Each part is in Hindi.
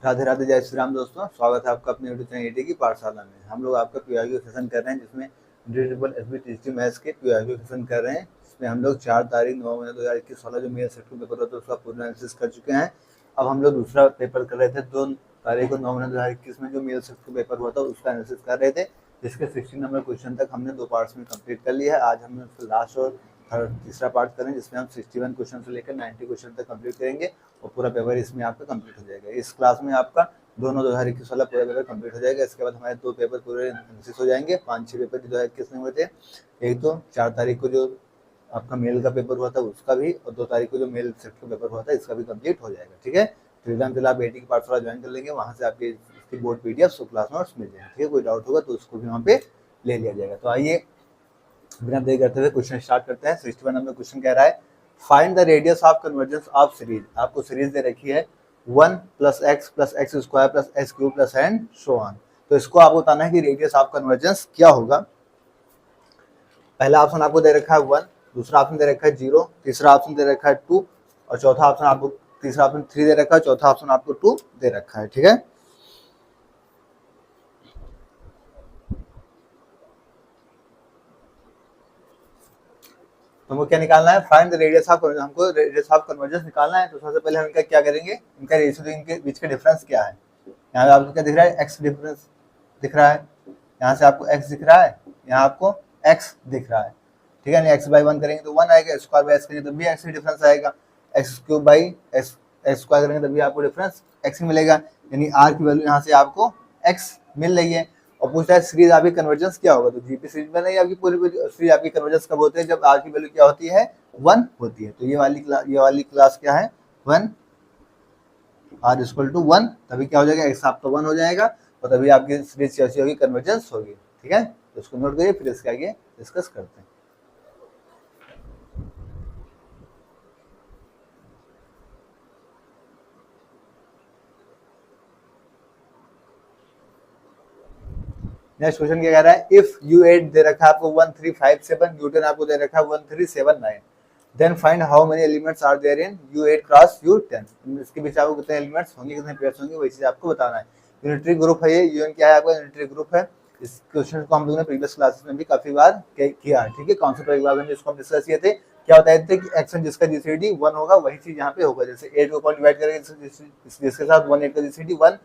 राधे राधे, जय श्री राम दोस्तों। स्वागत है आपका अपने यूट्यूब चैनल ईटी की पाठशाला में। हम लोग आपका पीआईक्यू सेशन कर रहे हैं, जिसमें ट्रिपल एसबी टीसी मैथ्स के पीआईक्यू सेशन कर रहे हैं। इसमें हम लोग 4 तारीख 9 महीने 2021 वाला जो मेल सेक्टर पेपर होता है उसका पूर्ण एनालिसिस कर चुके हैं। अब हम लोग दूसरा पेपर कर रहे थे 2 तारीख को 9 महीने 2021 में जो मेल सेक्टर पेपर हुआ था उसका एनालिसिस कर रहे थे, जिसके 16 नंबर क्वेश्चन तक हमने 2 पार्ट्स में कंप्लीट कर लिया है। आज हम उसका लास्ट और तीसरा पार्ट करें, जिसमें हम 61 क्वेश्चन से लेकर 90 क्वेश्चन तक कंप्लीट करेंगे और पूरा पेपर इसमें आपका कंप्लीट हो जाएगा। इस क्लास में आपका दोनों 2021 वाला पूरा पेपर कंप्लीट हो जाएगा। इसके बाद हमारे 2 पेपर पूरे एनालिसिस हो जाएंगे। 5-6 पेपर 2021 में हुए थे। एक तो 4 तारीख को जो आपका मेल का पेपर हुआ था उसका भी, और 2 तारीख को जो मेल सेट का पेपर हुआ था इसका भी कंप्लीट हो जाएगा। ठीक है, टेलीग्राम चैनल आप एटी की पाठशाला ज्वाइन कर लेंगे, वहाँ से आपके इसकी बोर्ड पीडीएफ क्लास नोट्स मिल जाएंगे। ठीक है, कोई डाउट होगा तो उसको भी वहाँ पे ले लिया जाएगा। तो आइए बिना देर करते हुए क्वेश्चन स्टार्ट करते हैं। 61 नंबर क्वेश्चन कह रहा है, find the radius of convergence of series. आपको सीरीज दे रखी है 1 + x + x² + x³ and so on. तो इसको आपको बताना है कि रेडियस ऑफ कन्वर्जेंस क्या होगा। पहला ऑप्शन आपको दे रखा है 1, दूसरा ऑप्शन दे रखा है 0, तीसरा ऑप्शन दे रखा है 2 और चौथा ऑप्शन आपको, तीसरा ऑप्शन 3 दे रखा है, चौथा ऑप्शन आपको 2 दे रखा है। ठीक है, तो हमको क्या निकालना है, फाइंड द रेडियस ऑफ, हमको रेडियस ऑफ कन्वर्जेंस निकालना है। तो सबसे पहले हम इनका क्या करेंगे, इनका रेशियो, इनके बीच का डिफरेंस क्या है। यहाँ पे आपको क्या दिख रहा है, x डिफरेंस दिख रहा है। यहाँ से आपको x दिख रहा है, यहाँ आपको x दिख रहा है। ठीक है, x/1 करेंगे तो 1 आएगा, स्क्वायर/x करेंगे तो भी x डिफरेंस आएगा, x³ करेंगे तभी आपको डिफरेंस x मिलेगा। यानी r की वैल्यू यहाँ से आपको x मिल रही है। और पूछता है सीरीज आपकी कन्वर्जेंस क्या होगा। तो जीपी सीरीज में नहीं, आपकी पूरी सीरीज आपकी कन्वर्जेंस कब होती है, जब r की वैल्यू क्या होती है, 1 होती है। तो ये वाली क्लास क्या है, 1, r = 1, तभी क्या हो जाएगा, x आपका 1 हो जाएगा और तभी आपकी सीरीज कैसी होगी, कन्वर्जेंस होगी। ठीक है, तो इसको नोट करिए, फिर इसके आगे डिस्कस करते हैं। नेक्स्ट क्वेश्चन क्या कह रहा है, इफ U8 दे रखा है आपको 1357, U10 आपको दे रखा है 1379, then find how many elements are there in U8 cross U10। इसके बीच आपको कितने एलिमेंट्स होंगे, कितने पेयर्स होंगे, वही चीज आपको बताना है। यूनिटरी ग्रुप है ये, UN क्या है आपका, यूनिटरी ग्रुप है। इस क्वेश्चन को हम लोगों ने प्रीवियस क्लासेस में भी काफी बार किया है। ठीक है, कॉन्सेप्ट वाली क्लास में इसको हम डिस्कस किए थे। क्या बताए थे कि एक्शन जिसका जीसीडी 1 होगा वही चीज यहाँ पे होगा। जैसे 8 को डिवाइड करेंगे जिसके साथ 1 8 का जीसीडी 1,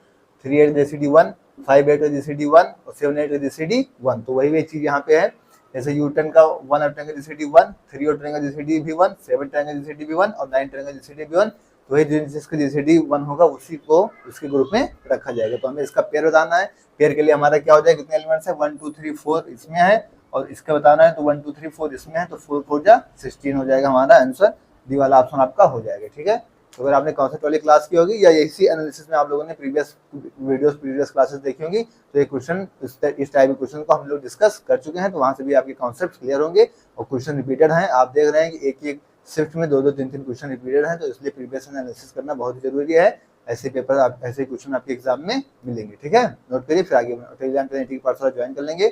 3 8 का जीसीडी 1, 5 8 का जीसीडी 1 और 7 8 का जीसीडी 1। तो वही चीज यहाँ पे है। जैसे U10 का 1 और 10 का जीसीडी 1, 3 और 10 का जीसीडी भी 1, 7 10 का जीसीडी भी 1 और 9 10 का जीसीडी भी 1। तो वही जिसका जीसीडी 1 होगा उसी को उसके ग्रुप में रखा जाएगा। तो हमें इसका पेयर बताना है। पेयर के लिए हमारा क्या हो जाएगा, कितने एलिमेंट्स है, 1 2 3 4 इसमें है और इसका बताना है तो 1 2 3 4 इसमें है, तो 4 4 जा 16 हो जाएगा हमारा आंसर। डी वाला ऑप्शन आपका हो जाएगा। ठीक है, तो अगर आपने कॉन्सेप्ट वाली क्लास की होगी या इसी एनालिसिस में आप लोगों ने प्रीवियस क्लासेस देखी होंगी, तो ये क्वेश्चन इस टाइप के क्वेश्चन को हम लोग डिस्कस कर चुके हैं। तो वहां से भी आपके कॉन्सेप्ट क्लियर होंगे और क्वेश्चन रिपीटेड हैं। आप देख रहे हैं कि एक शिफ्ट में 2 2 3 3 क्वेश्चन रिपीटेड हैं, तो इसलिए प्रीवियस एनालिसिस करना बहुत ही जरूरी है। ऐसे पेपर ऐसे क्वेश्चन आपके एग्जाम में मिलेंगे। ठीक है, नोट करिए, फिर आगे टेलीग्राम चैनल पाठशाला ज्वाइन कर लेंगे,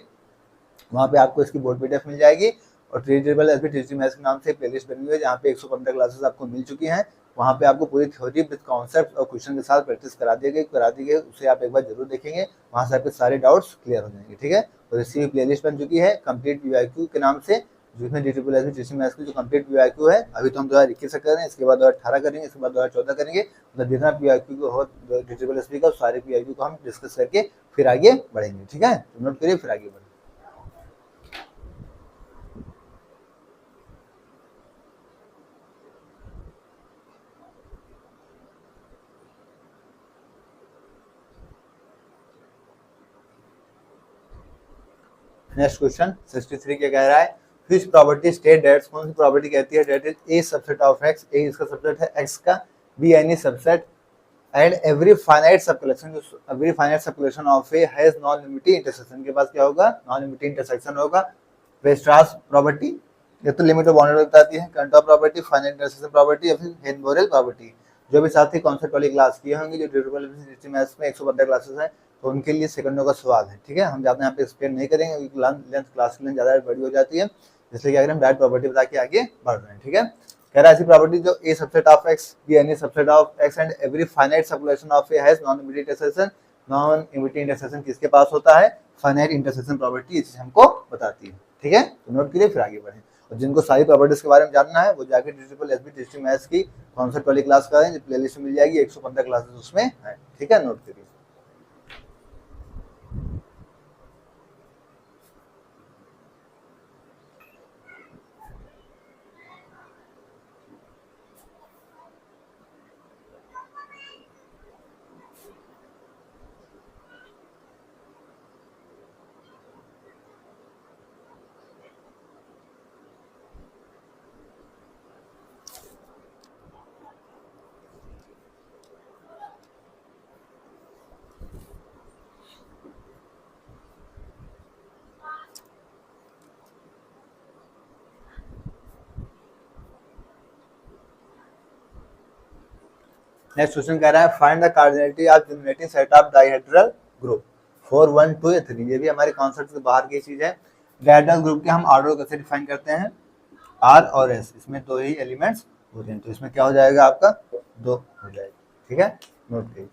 वहाँ पे आपको इसकी बोर्ड पीडीएफ मिल जाएगी। और ट्रीटेबल एसबी टीचिंग मैथ्स के नाम से प्लेलिस्ट बनी हुई है, जहाँ पे 115 क्लासेस आपको मिल चुकी हैं। वहाँ पे आपको पूरी थ्योरी विद कॉन्सेप्ट और क्वेश्चन के साथ प्रैक्टिस करा दी गई, उसे आप एक बार जरूर देखेंगे, वहाँ से आपके सारे डाउट्स क्लियर हो जाएंगे। ठीक है, और इसकी प्लेलिस्ट बन चुकी है कंप्लीट पीवाईक्यू के नाम से, जिसमें ट्रिपल एसबी टीचिंग मैथ्स की जो कंप्लीट पीवाईक्यू है, अभी तो हम 2021 से कर रहे हैं, इसके बाद 2018 करेंगे, इसके बाद 2014 करेंगे। मतलब जितना पीवाईक्यू को हो ट्रिपल एसबी का सारे पीवाईक्यू को हम डिस्कस करके फिर आगे बढ़ेंगे। ठीक है, तो नोट करिए, फिर आगे बढ़ेंगे। नेक्स्ट क्वेश्चन 63 क्या कह रहा है, व्हिच प्रॉपर्टी स्टेट दैट, कौन सी प्रॉपर्टी कहती है that is A subset of X, A इसका सबसेट है एक्स का, B any subset and every finite subcollection, every finite subcollection of A has non limiting intersection. के पास क्या होगा, नॉन लिमिटिंग इंटरसेक्शन होगा। वेस्ट्रास प्रॉपर्टी, ये तो लिमिट और बाउंड्री बताती है, contour property, finite intersection property या फिर हेनबोरेल प्रॉपर्टी। जो भी साथी कॉन्सेप्ट वाली क्लास किए होंगे, जो ट्रिपल मैथ्स में 115 क्लासेस हैं, तो उनके लिए सेकंडों का सवाल है। ठीक है, हम ज़्यादा यहाँ पे एक्सप्लेन नहीं करेंगे क्योंकि लेंथ क्लास की लेंथ ज़्यादा बड़ी हो जाती है, इसलिए क्या करें, हम डायरेक्ट प्रॉपर्टी बता के आगे बढ़ रहे हैं। ठीक है, कह रहा है ऐसी प्रॉपर्टी जो A subset of X B any subset of X and every finite subcollection of A has non immediate intersection. Non immediate intersection किसके पास होता है? फाइनाइट इंटरसेक्शन प्रॉपर्टी ये चीज हमको बताती है। ठीक है, तो नोट कीजिए फिर आगे बढ़े। और जिनको सारी प्रॉपर्टीज के बारे में जानना है वो जाके डिजिटल एसबी डिस्ट्रिक्ट मैथ्स की कॉन्सेप्ट वाली क्लास करें, प्लेलिस्ट में मिल जाएगी, 115 क्लासेस उसमें है। ठीक है, नोट करिए। नेक्स्ट क्वेश्चन कह रहा है find the cardinality of generating set of dihedral group 4 1 2 या 3। ये भी हमारे कॉन्सेप्ट से बाहर की चीज है। डाइहेड्रल ग्रुप के हम ऑर्डर कैसे डिफाइन करते हैं? आर और एस, इसमें दो ही एलिमेंट्स होते हैं, तो इसमें क्या हो जाएगा आपका? 2 हो जाएगा। ठीक है, नोट कीजिए।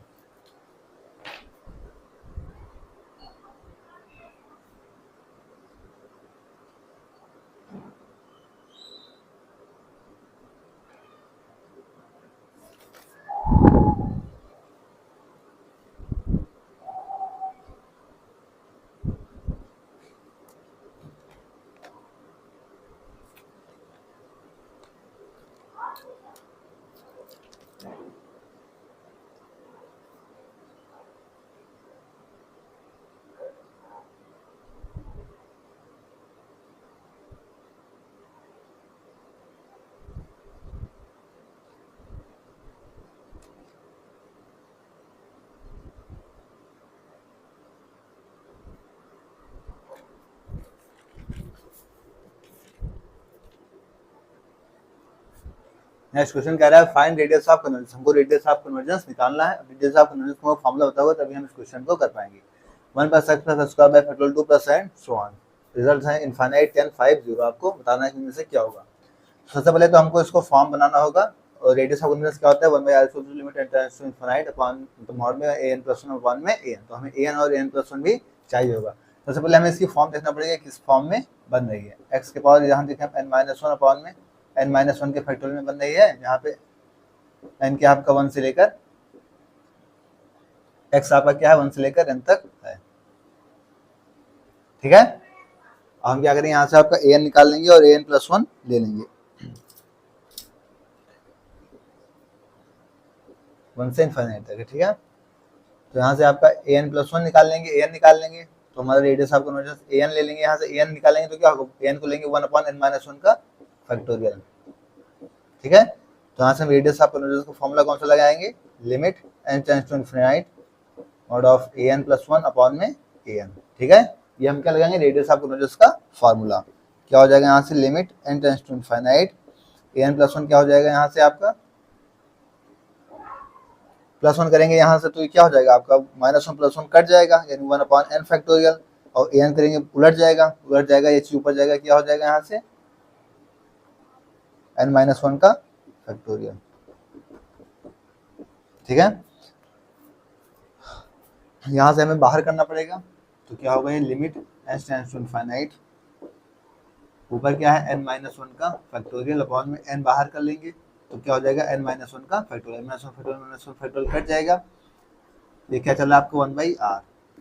नेक्स्ट क्वेश्चन कह रहा है फाइंड रेडियस ऑफ कन्वर्जेंस। हमको रेडियस ऑफ कन्वर्जेंस निकालना है। रेडियस ऑफ कन्वर्जेंस को फॉर्मूला बताओगे तभी हम इस क्वेश्चन को कर पाएंगे। 1 + x + x² bye factorial 2 + n so on. Result है इनफाइनाइट 10 5 0। आपको बताना है कि इनमें से क्या होगा। सबसे पहले तो हमको इसको फॉर्म बनाना होगा। और रेडियस ऑफ कन्वर्जेंस क्या होता है? 1/r limit n tends to infinite upon mod में an + 1 अपॉन में an। तो हमें an और an + 1 भी चाहिए होगा। सबसे पहले हमें इसकी फॉर्म देखना पड़ेगा किस फॉर्म में बन रही है। x के पावर यहाँ देखें n - 1 अपॉन में n - 1 के फैक्टोरियल में बन रही है, जहाँ पे n क्या आपका 1 से लेकर x आपका क्या है 1 से लेकर n तक है। ठीक है, हम क्या करेंगे यहाँ से आपका an निकाल लेंगे और an + 1 ले लेंगे। 1 से इनफाइनाइट तक है। ठीक है, तो यहाँ से आपका an + 1 निकाल लेंगे, an निकाल लेंगे तो हमारा रेडियस ऑफ कन्वर्जेंस an ले लेंगे। यहाँ से an निकालेंगे तो क्या होगा? an को लेंगे 1 अपॉन n - 1 का फैक्टोरियल। ठीक है, तो यहाँ से हम रेडियस ऑफ कन्वर्जेंस का फॉर्मूला कौन सा लगाएंगे? Limit n tends to infinite mod of an + 1 upon में an। ठीक है, ये हम क्या लगाएंगे? रेडियस ऑफ कन्वर्जेंस का फॉर्मूला। क्या हो जाएगा यहाँ से? Limit n tends to infinite an + 1 क्या हो जाएगा यहाँ से आपका? +1 करेंगे यहाँ से तो क्या हो जाएगा आपका? -1 + 1 कट जाएगा, यानी 1 अपॉन n फैक्टोरियल। और an करेंगे उलट जाएगा, ये चीज ऊपर जाएगा, क्या हो जाएगा यहाँ से? n - 1 का फैक्टोरियल। ठीक है, यहाँ से हमें बाहर करना पड़ेगा तो क्या होगा? ये limit n tends to infinite, ऊपर क्या है n - 1 का फैक्टोरियल अपॉन में n बाहर कर लेंगे तो क्या हो जाएगा? n - 1 का फैक्टोरियल। -1 फैक्टोरियल कट जाएगा, ये क्या चल रहा है आपको?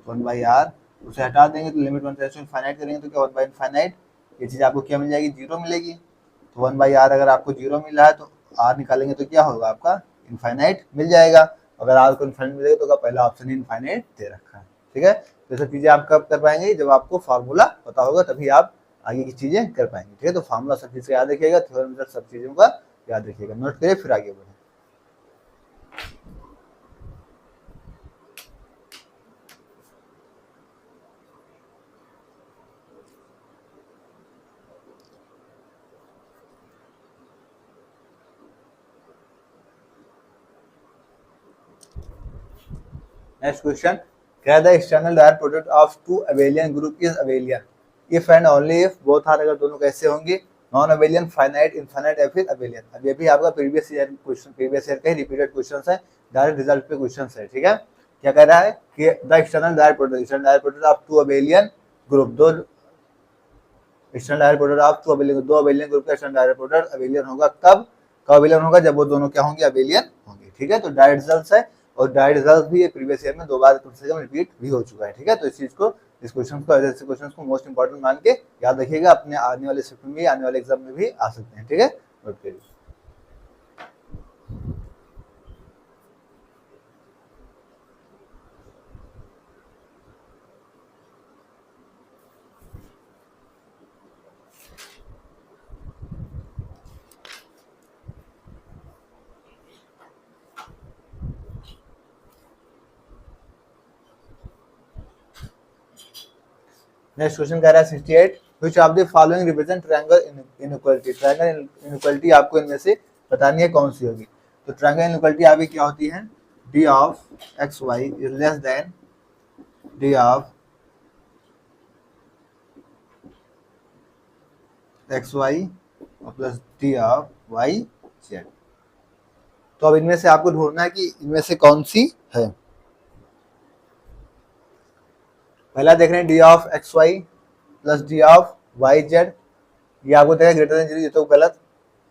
1/r उसे हटा देंगे तो लिमिट 1 टेंड्स टू इनफाइनाइट करेंगे तो क्या 1/∞। ये चीज आपको क्या मिल जाएगी? 0 मिलेगी। तो 1/r अगर आपको 0 मिल रहा है तो r निकालेंगे तो क्या होगा आपका? इनफाइनाइट मिल जाएगा। अगर r को इनफाइनाइट मिलेगा तो पहला ऑप्शन ही इनफाइनाइट दे रखा है। ठीक है, तो ये सब चीजें आप कब कर पाएंगे? जब आपको फार्मूला पता होगा, तभी आप आगे की चीजें कर पाएंगे। ठीक है, तो फार्मूला सब चीज का याद रखिएगा, थ्योरम सब चीजों का याद रखिएगा। नोट करिए फिर आगे बढ़े। नेक्स्ट क्वेश्चन, क्या the external direct product of two abelian group is abelian if and only if both are. अगर दोनों कैसे होंगे? नॉन अबेलियन, फाइनाइट, इनफाइनाइट या फिर अबेलियन। अब ये भी आपका previous year question, previous year का ही रिपीटेड क्वेश्चन है, डायरेक्ट रिजल्ट पे क्वेश्चन है, ठीक है। क्या कह रहा है कि the external direct product, external direct product of two abelian group, दो external direct product of two abelian, दो अबेलियन ग्रुप का एक्सटर्नल डायरेक्ट प्रोडक्ट अबेलियन होगा कब अबेलियन होगा, जब वो दोनों क्या होंगे, अबेलियन होंगे, ठीक है। तो डायरेक्ट रिजल्ट है, और डायरेक्ट रिजल्ट भी ये प्रीवियस ईयर में 2 बार कम से कम रिपीट भी हो चुका है, ठीक है। तो इस चीज को, इस क्वेश्चन को, ऐसे क्वेश्चन को मोस्ट इंपॉर्टेंट मान के याद रखिएगा, अपने आने वाले शिफ्ट में, आने वाले एग्जाम में भी आ सकते हैं, ठीक है। नोट करिए। नेक्स्ट क्वेश्चन कह रहा है 68, which of the following represent triangle inequality. Triangle inequality आपको इनमें से बतानी है कौन सी होगी। तो ट्रायंगल इनइक्वालिटी आपकी क्या होती है, D of X Y is less than D of X Y plus D of Y Z. तो अब इनमें से आपको ढूंढना है कि इनमें से कौन सी है। पहला देख रहे हैं D of X Y plus D of Y Z, ये आपको देखा ग्रेटर देन जीरो, ये तो गलत।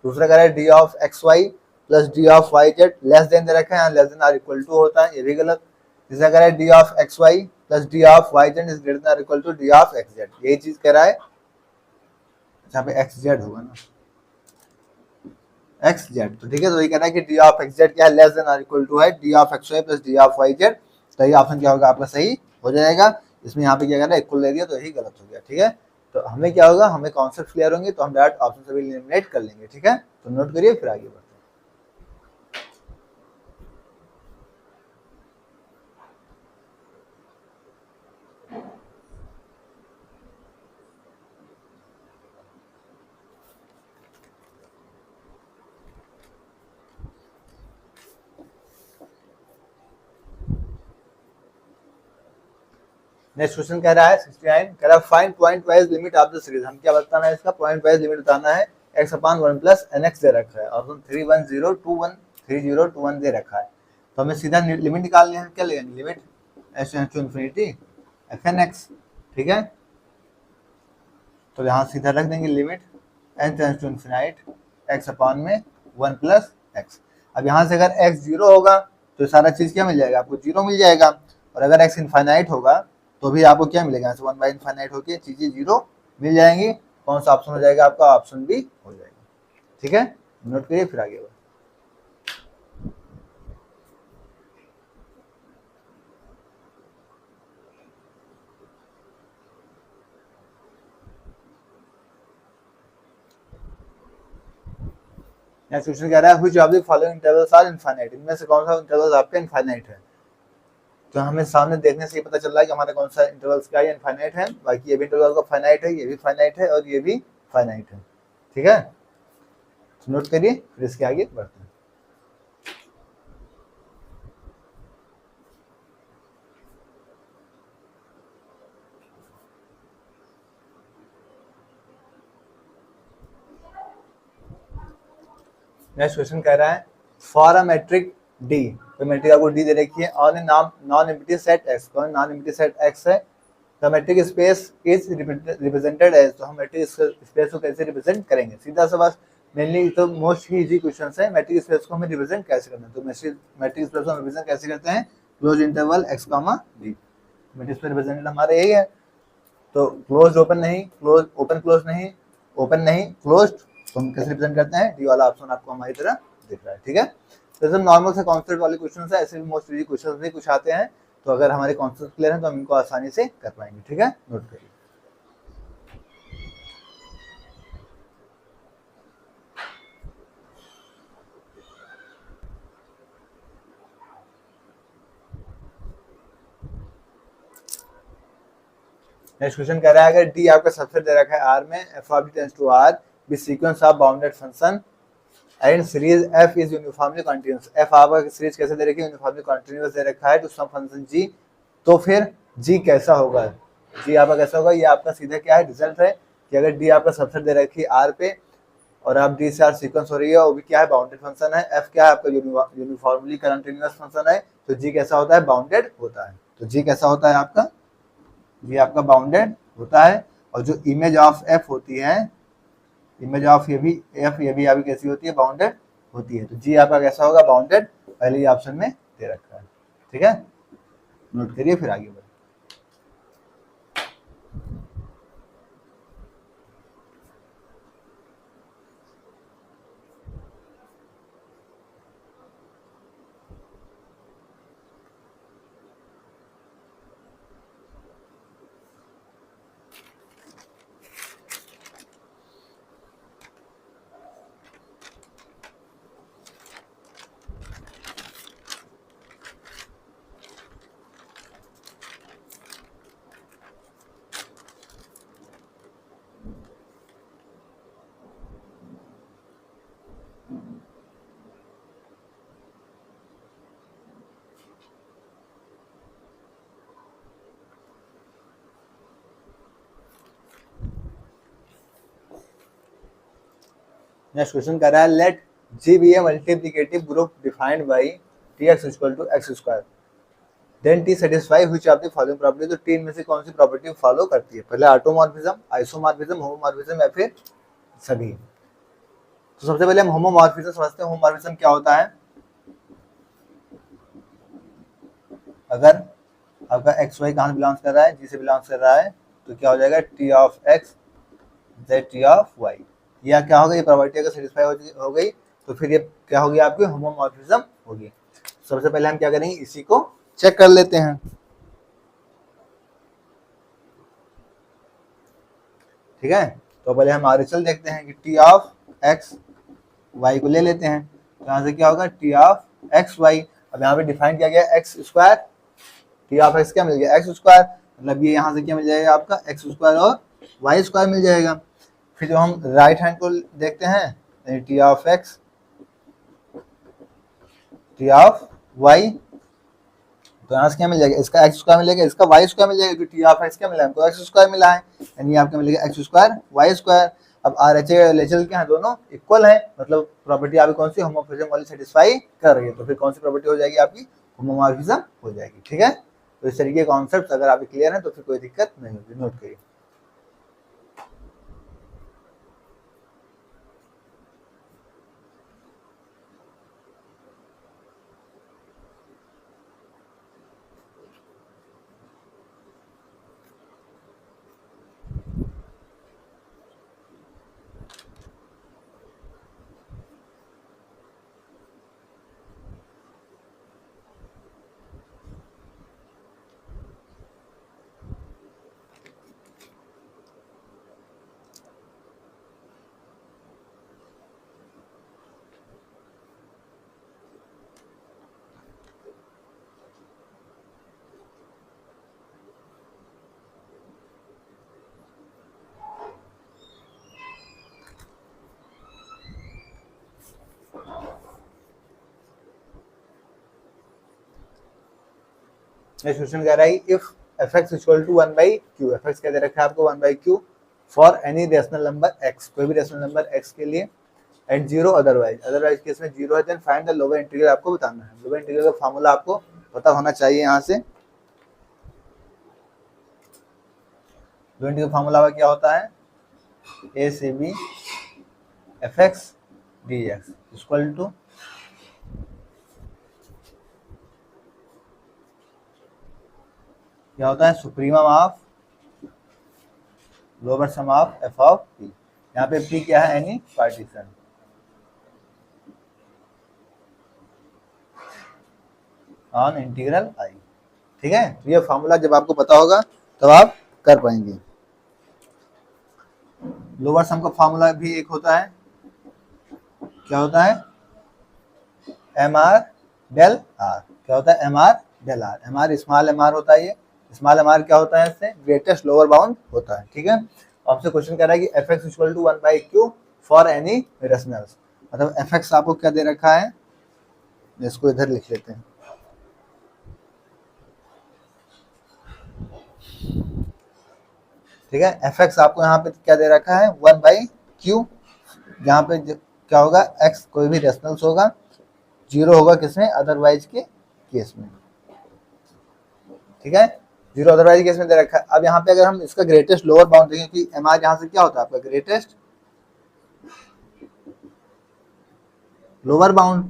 दूसरा कह रहा है D of X Y plus D of Y Z less than दे रखा है, less than or equal to होता है, ये भी गलत। तीसरा कह रहा है D of X Y plus D of Y Z is greater than or equal to D of X Z, यही चीज कह रहा है। यहाँ पे एक्स जेड होगा ना, एक्स जेड, तो ठीक है। तो ये कह रहा है कि डी ऑफ एक्स जेड क्या है, less than or equal to है D of X Y plus D of Y Z. तो ये ऑप्शन क्या होगा आपका, सही हो जाएगा। इसमें यहाँ पे क्या करना है, इक्वल ले दिया तो यही गलत हो गया, ठीक है। तो हमें क्या होगा, हमें कॉन्सेप्ट क्लियर होंगे तो हम डायरेक्ट ऑप्शन सभी एलिमिनेट कर लेंगे, ठीक है। तो नोट करिए, फिर आगे बढ़ते हैं। नेक्स्ट क्वेश्चन कह रहा है 69, कह रहा है find point wise limit of the series. हम क्या बताना है, इसका पॉइंट वाइज लिमिट बताना है। x अपॉन 1 प्लस nx दे रखा है, ऑप्शन 310213021 दे रखा है। तो हमें सीधा लिमिट निकालनी है, क्या लेंगे, limit s to infinity fnx, ठीक है। तो यहाँ सीधा रख देंगे limit n tends to infinite x upon में 1 प्लस x। अब यहाँ से अगर x 0 होगा तो सारा चीज क्या मिल जाएगा, आपको 0 मिल जाएगा, और अगर x इनफाइनाइट होगा तो भी आपको क्या मिलेगा, 1 बाई इनफाइनाइट होके चीजें 0 मिल जाएंगी। कौन सा ऑप्शन हो जाएगा आपका, ऑप्शन बी हो जाएगा, ठीक है। नोट करिए, फिर आगे बढ़ो। नेक्स्ट क्वेश्चन कह रहा है which of the following intervals are infinite. इनमें से कौन सा इंटरवल आपका इनफाइनाइट है। तो हमें सामने देखने से ये पता चल रहा है कि हमारा कौन सा इंटरवल्स क्या है, इनफाइनाइट है। बाकी ये भी इंटरवल का फाइनाइट है, ये भी फाइनाइट है, और ये भी फाइनाइट है, ठीक है। तो नोट करिए, फिर इसके आगे बढ़ते हैं। नेक्स्ट क्वेश्चन कह रहा है फॉर अ मैट्रिक डी, कोई मैट्रिक आपको डी दे रखी है on a non empty set X, कौन नॉन एम्प्टी सेट एक्स है, the metric space is represented as. तो हम मैट्रिक स्पेस को कैसे रिप्रेजेंट करेंगे, सीधा सा बस, मेनली तो मोस्ट ही इजी क्वेश्चन है, मैट्रिक स्पेस को हमें रिप्रेजेंट कैसे करना है। तो मैट्रिक स्पेस को हम रिप्रेजेंट कैसे करते हैं, close interval x comma D, matric space represented हमारा यही है। तो क्लोज ओपन नहीं, क्लोज ओपन क्लोज नहीं, ओपन नहीं क्लोज, तो हम कैसे रिप्रेजेंट करते हैं, डी वाला ऑप्शन आपको हमारी तरह दिख रहा है, ठीक है। तो सब नॉर्मल से कॉन्सेप्ट वाले क्वेश्चन है, ऐसे भी मोस्ट इजी क्वेश्चन भी कुछ आते हैं। तो अगर हमारे कॉन्सेप्ट क्लियर है तो हम इनको आसानी से कर पाएंगे, ठीक है। नोट करिए। नेक्स्ट क्वेश्चन कह रहा है अगर डी आपका सबसेट दे रखा है आर में, F of D tends to R with sequence of bounded function and series F is uniformly continuous. F आपका सीरीज कैसे दे रखी है, यूनिफॉर्मली कंटीन्यूअस दे रखा है टू सम फंक्शन जी। तो फिर जी कैसा होगा, जी आपका कैसा होगा, ये आपका सीधा क्या है, रिजल्ट है कि अगर डी आपका सबसेट दे रखी है आर पे और आप डी से आर सीक्वेंस हो रही है, वो भी क्या है, बाउंडेड फंक्शन है। एफ क्या है आपका, यूनिफॉर्मली कंटीन्यूअस फंक्शन है, तो जी कैसा होता है, बाउंडेड होता है। तो जी कैसा होता है आपका, जी आपका बाउंडेड होता है। और जो इमेज ऑफ एफ होती है, इमेज ऑफ ये भी एफ, ये भी आपकी कैसी होती है, बाउंडेड होती है। तो जी आपका कैसा होगा, बाउंडेड, पहले ही ऑप्शन में दे रखा है। ठीक है, नोट करिए फिर आगे बढ़े। नेक्स्ट क्वेश्चन कर रहा है, let G be a multiplicative group defined by T X equal to X square, then T satisfy which of the following property. तो टी में से कौन सी प्रॉपर्टी फॉलो करती है, पहले ऑटोमॉर्फिज्म, आइसोमॉर्फिज्म, होमोमॉर्फिज्म या फिर सभी। तो सबसे पहले हम होमोमॉर्फिज्म समझते हैं। होमोमॉर्फिज्म क्या होता है, अगर आपका एक्स वाई कहाँ से बिलोंग्स कर रहा है, जी से बिलोंग्स कर रहा है, तो क्या हो जाएगा, T of X Z T of Y. या क्या होगा, ये प्रॉपर्टी अगर सेटिस्फाई हो गई तो फिर ये क्या होगी, आपकी होमोमॉर्फिज्म होगी। सबसे पहले हम क्या करेंगे, इसी को चेक कर लेते हैं। ठीक है, तो पहले हम आरएचएल देखते हैं कि टी ऑफ एक्स वाई को ले लेते हैं, तो यहाँ से क्या होगा, टी ऑफ एक्स वाई। अब यहाँ पे डिफाइन किया गया x square, T of x क्या मिल गया, एक्स स्क्वायर, मतलब ये यहाँ से क्या मिल जाएगा आपका, एक्स स्क्वायर और वाई स्क्वायर मिल जाएगा। फिर जो हम राइट हैंड को देखते हैं, T of X T of Y, तो यहाँ से क्या मिल जाएगा, इसका एक्स स्क्वायर मिलेगा, इसका वाई स्क्वायर मिल जाएगा, क्योंकि टी ऑफ एक्स क्या मिला है, हमको एक्स स्क्वायर मिला है, यानी आपको मिलेगा एक्स स्क्वायर वाई स्क्वायर। अब R H L H L क्या है, दोनों इक्वल है, मतलब प्रॉपर्टी आपकी कौन सी, होमोमॉर्फिज्म वाली सेटिस्फाई कर रही है, तो फिर कौन सी प्रॉपर्टी हो जाएगी आपकी, होमोमॉर्फिज्म हो जाएगी। ठीक है, तो इस तरीके के कॉन्सेप्ट अगर आपके क्लियर है तो फिर कोई दिक्कत नहीं होगी, नोट करिए। नेक्स्ट क्वेश्चन कह रहा है, if F X equal to 1/q, F X क्या दे रखा है आपको, 1/q for any rational number x, कोई भी रेशनल नंबर x के लिए, एट जीरो अदरवाइज केस में जीरो है, then find the lower integral, आपको बताना है। लोअर इंटीग्रल का फार्मूला आपको पता होना चाहिए। यहाँ से लोअर इंटीग्रल फार्मूला क्या होता है, a से b F X D X equal to क्या होता है, supremum of lower sum of F of P. यहाँ पे पी क्या है, any partition on integral I. ठीक है, तो ये फॉर्मूला जब आपको पता होगा तब आप कर पाएंगे। लोअर सम का फॉर्मूला भी एक होता है, क्या होता है, एम आर डेल आर। क्या होता है, M R del R. M R small M R होता है, ये स्मॉल एम आर क्या होता है, इससे ग्रेटेस्ट लोअर बाउंड होता है। ठीक है, आपसे क्वेश्चन कर रहा है कि F X equal to 1/q for any rationals, मतलब एफ एक्स आपको क्या दे रखा है, इसको इधर लिख लेते हैं। ठीक है, एफ एक्स आपको यहाँ पे क्या दे रखा है, 1/q यहाँ पे क्या होगा, x कोई भी रेशनल्स होगा, 0 होगा किसमें, अदरवाइज के केस में, ठीक है। 0 अदरवाइज केस में दे रखा है। अब यहाँ पे अगर हम इसका ग्रेटेस्ट लोअर बाउंड देखें कि एम आर यहाँ से क्या होता है आपका ग्रेटेस्ट लोअर बाउंड,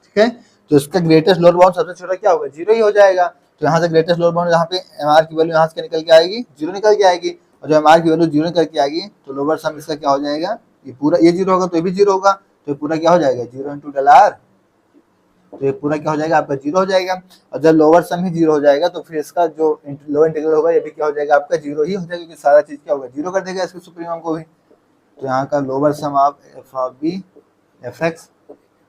ठीक है। तो इसका ग्रेटेस्ट लोअर बाउंड सबसे छोटा क्या होगा, 0 ही हो जाएगा। तो यहाँ से ग्रेटेस्ट लोअर बाउंड यहाँ पे एम आर की वैल्यू यहाँ से निकल के आएगी, 0 निकल के आएगी, और जब एम आर की वैल्यू 0 निकल के आएगी तो लोअर सम इसका क्या हो जाएगा, ये पूरा ये 0 होगा तो ये भी 0 होगा, तो ये पूरा क्या हो जाएगा 0 इंटू डेल आर, तो ये पूरा क्या हो जाएगा आपका 0 हो जाएगा। और जब लोअर सम ही 0 हो जाएगा तो फिर इसका जो लोअर इंटीग्रल होगा ये भी क्या हो जाएगा आपका 0 ही हो जाएगा, क्योंकि सारा चीज क्या होगा 0 कर देगा इसके सुप्रीमम को भी। तो यहाँ का lower sum of F of B F X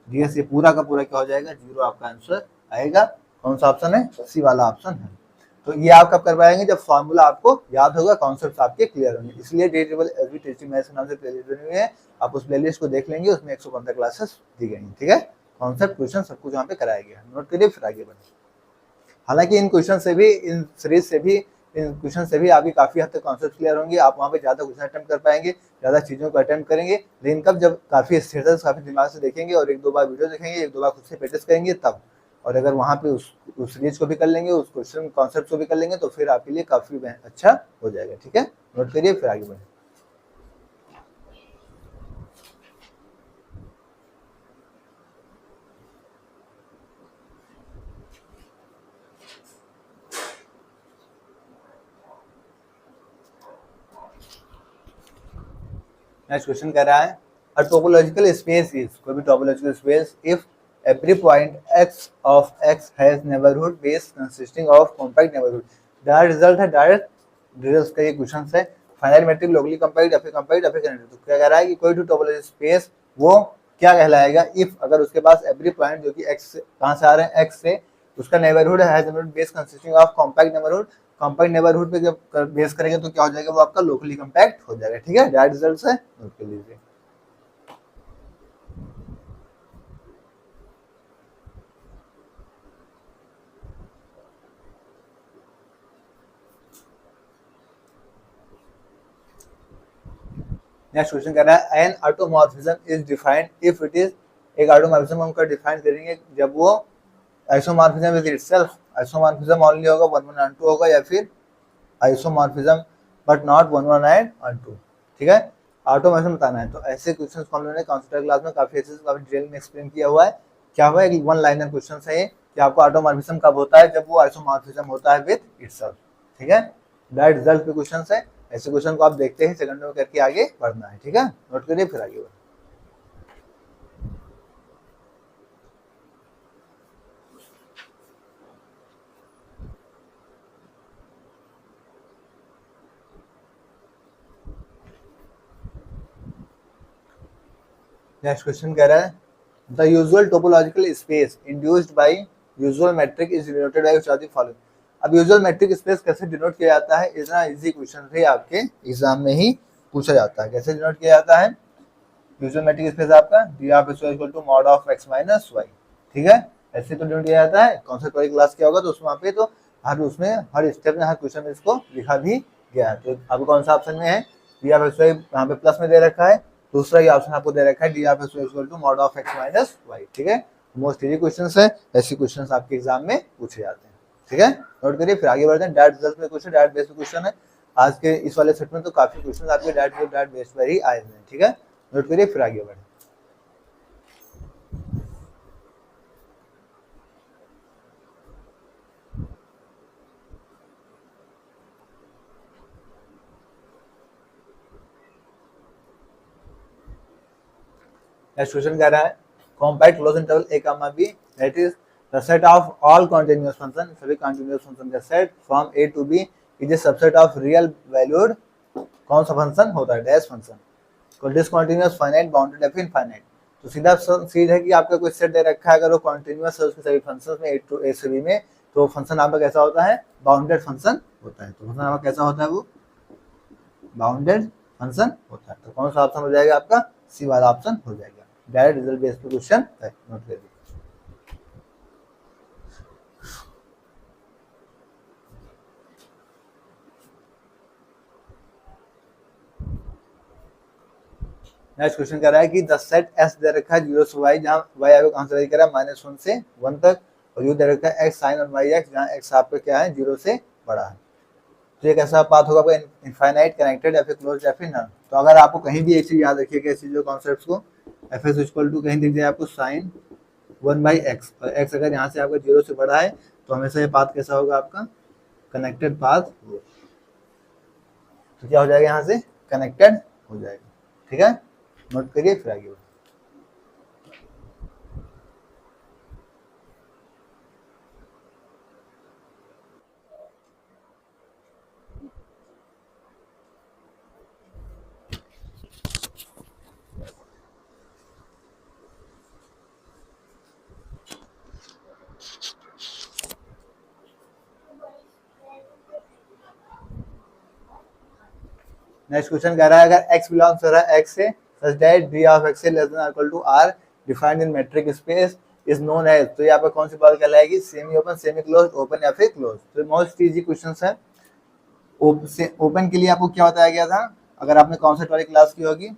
DS ये पूरा का पूरा क्या हो जाएगा 0, आपका आंसर आएगा। कौन सा ऑप्शन है, सी वाला ऑप्शन है। तो ये आप कब कर पाएंगे, जब फॉर्मूला आपको याद होगा, कॉन्सेप्ट आपके क्लियर होंगे। इसलिए टेबल एसबी टेस्टिंग मैथ्स के नाम से प्लेलिस्ट बनी हुई है, आप उस प्लेलिस्ट को देख लेंगे, उसमें 115 क्लासेस दी गई हैं, ठीक है। कॉन्सेप्ट क्वेश्चन सब कुछ वहाँ पे कराया गया है, नोट करिए फिर आगे बढ़े। हालांकि इन क्वेश्चन से भी, इन सीरीज से भी, इन क्वेश्चन से भी आपकी काफी हद तक कॉन्सेप्ट क्लियर होंगे, आप वहाँ पे ज्यादा क्वेश्चन अटेम्प्ट कर पाएंगे, ज्यादा चीजों को अटेम्प्ट करेंगे। लेकिन कब, जब काफी स्टेटस काफी दिमाग से देखेंगे और 1-2 बार वीडियो देखेंगे, 1-2 बार खुद से प्रैक्टिस करेंगे तब। और अगर वहाँ पे उस सीरीज को भी कर लेंगे, उस क्वेश्चन कॉन्सेप्ट को भी कर लेंगे, तो फिर आपके लिए काफी अच्छा हो जाएगा, ठीक है। नोट करिए फिर आगे बढ़े। नेक्स्ट क्वेश्चन कह रहा है अ टोपोलॉजिकल स्पेस इज, कोई भी topological space if every point x of x has neighborhood base consisting of compact neighborhood। Direct result है, डायरेक्ट रिजल्ट का ये क्वेश्चन है। फाइनल मैट्रिक लोकली कंपैक्ट या फिर कंपैक्ट या फिर कनेक्टेड। तो क्या कह रहा है कि कोई भी टोपोलॉजिकल स्पेस वो क्या कहलाएगा, इफ अगर उसके पास एवरी पॉइंट जो कि x से कहां से आ रहे हैं x से, उसका नेबरहुड है neighbourhood base consisting of compact neighbourhood. Compact neighbourhood पे जब बेस करेंगे तो क्या हो जाएगा, वो आपका लोकली कंपैक्ट हो जाएगा, ठीक है। डायरेक्ट रिजल्ट है, नोट कर लीजिए। नेक्स्ट क्वेश्चन कह रहा है an automorphism is defined if it is, एक ऑटोमॉर्फिज्म हम कर डिफाइन करेंगे जब वो isomorphism with itself, isomorphism only होगा 1 1 and 2 होगा, या फिर आइसोमॉर्फिज्म बट नॉट 1 1 and 2, ठीक है। ऑटोमॉर्फिज्म बताना है, तो ऐसे क्वेश्चंस को हम लोगों ने कंप्यूटर क्लास में काफी अच्छे से काफी डिटेल में एक्सप्लेन किया हुआ है। क्या हुआ है कि 1 लाइनर क्वेश्चन है ये, कि आपको ऑटोमॉर्फिज्म कब होता है, जब वो आइसोमॉर्फिज्म होता है विद इटसेल्फ, ठीक है। डायरेक्ट रिजल्ट पे क्वेश्चन है, ऐसे क्वेश्चन को आप देखते ही सेकंड में करके आगे बढ़ना है, ठीक है। नोट करिए फिर आगे बढ़े। नेक्स्ट क्वेश्चन कह रहा है the usual topological space induced by usual metric is denoted by which of the following. अब यूजुअल मैट्रिक स्पेस कैसे डिनोट किया जाता है, इतना इजी क्वेश्चन है, आपके एग्जाम में ही पूछा जाता है। कैसे डिनोट किया जाता है यूजुअल मैट्रिक स्पेस आपका d of x equal to mod of x minus y, ठीक है। ऐसे तो डिनोट किया जाता है। कॉन्सेप्ट वाली क्लास क्या होगा तो उसमें पे तो हर स्टेप में हर क्वेश्चन में इसको लिखा भी गया है। तो आपको कौन सा ऑप्शन में है, d ऑफ x यहाँ पे प्लस में दे रखा है, दूसरा ये ऑप्शन आपको दे रखा है d of x equal to mod of x minus y, ठीक है। मोस्ट इजी क्वेश्चंस है, ऐसे क्वेश्चंस आपके एग्जाम में पूछे जाते हैं, ठीक है। नोट करिए फिर आगे बढ़ते हैं। डायरेक्ट रिजल्ट में क्वेश्चन, डायरेक्ट बेस्ड क्वेश्चन है आज के इस वाले सेट में, तो काफी क्वेश्चन आपके डायरेक्ट बेस्ड पर ही आए हुए हैं, ठीक है। नोट करिए फिर आगे बढ़े। नेक्स्ट क्वेश्चन कह रहा है compact close interval a comma b that is the set of all continuous function, सभी कंटीन्यूअस फंक्शन का set from a to b is A subset of real valued कौन सा फंक्शन होता है, डैश फंक्शन को डिसकंटीन्यूअस फाइनाइट बाउंडेड या फिर इनफाइनाइट। तो सीधा सीध है कि आपका कोई सेट दे रखा है, अगर वो कंटीन्यूअस है उसके सभी फंक्शंस में a से b में, तो फंक्शन आपका कैसा होता है, बाउंडेड फंक्शन होता है। तो फंक्शन आपका कैसा होता है, वो बाउंडेड फंक्शन होता है। तो कौन सा ऑप्शन हो जाएगा आपका, सी वाला ऑप्शन हो जाएगा। डायरेक्ट रिजल्ट बेस्ड क्वेश्चन है, नोट कर लीजिए। नेक्स्ट क्वेश्चन कह रहा है कि द सेट एस दे रखा है 0 से y, जहाँ y आपको कहाँ से कह रहा है -1 से 1 तक, और यू दे रखा है x sin और y x, जहाँ x आपका क्या है 0 से बड़ा है। तो ये कैसा पाथ होगा आपका, इनफाइनाइट, कनेक्टेड, या फिर क्लोज, या फिर नन। तो अगर आपको कहीं भी एक चीज याद रखिएगा इस चीज कॉन्सेप्ट को, एफ एस इक्वल टू कहीं दिख जाए आपको sin 1/x, और x अगर यहाँ से आपका 0 से बड़ा है तो हमेशा ये पाथ कैसा होगा आपका, कनेक्टेड पाथ होगा। तो क्या हो जाएगा, यहाँ से कनेक्टेड हो जाएगा। ठीक है, नोट करिए फिर आगे। नेक्स्ट क्वेश्चन कह रहा है अगर x बिलोंग्स कर रहा है x से such that d of x less than equal to r defined in metric space is known as, तो यहाँ पर कौन सी बात कहलाएगी, semi open, semi close, open या फिर क्लोज। तो मोस्ट इजी क्वेश्चंस है। ओपन के लिए आपको क्या बताया गया था, अगर आपने कॉन्सेप्ट वाली क्लास की होगी,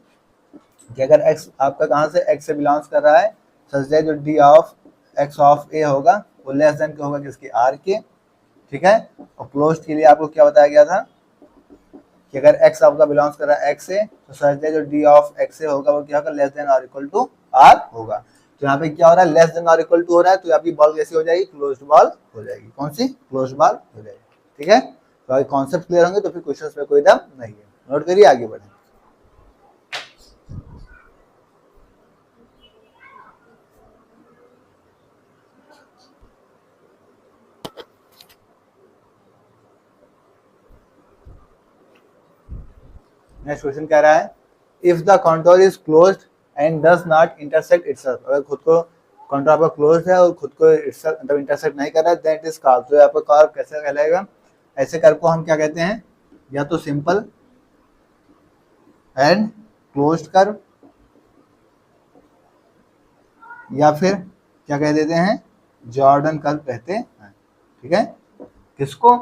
कि अगर x आपका कहाँ से x से बिलोंग्स कर रहा है such that जो d of x of a होगा वो लेस देन क्या होगा किसके, r के। ठीक है, और क्लोज के लिए आपको क्या बताया गया था कि अगर x आपका बिलोंग्स कर रहा है x से, तो सच है जो d ऑफ x से होगा वो क्या होगा, लेस देन और इक्वल टू r होगा। तो यहाँ पे क्या हो रहा है, लेस देन और इक्वल टू हो रहा है, तो आपकी बॉल कैसी हो जाएगी, क्लोज्ड बॉल हो जाएगी। कौन सी, क्लोज्ड बॉल हो जाएगी। ठीक है, तो अगर कॉन्सेप्ट क्लियर होंगे तो फिर क्वेश्चन में कोई दम नहीं है। नोट करिए, आगे बढ़े। नेक्स्ट क्वेश्चन कह रहा है if the contour is closed end does not intersect itself, अगर खुद को कॉन्टोर आपका क्लोज्ड है और खुद को इटसेल्फ मतलब इंटरसेक्ट नहीं कर रहा है, दैट इज कर्व। तो आपका कर्व कैसे कहलाएगा, ऐसे कर्व को हम क्या कहते हैं, या तो सिंपल एंड क्लोज्ड कर्व, या फिर क्या कह देते हैं, जॉर्डन कर्व कहते हैं। ठीक है, किसको,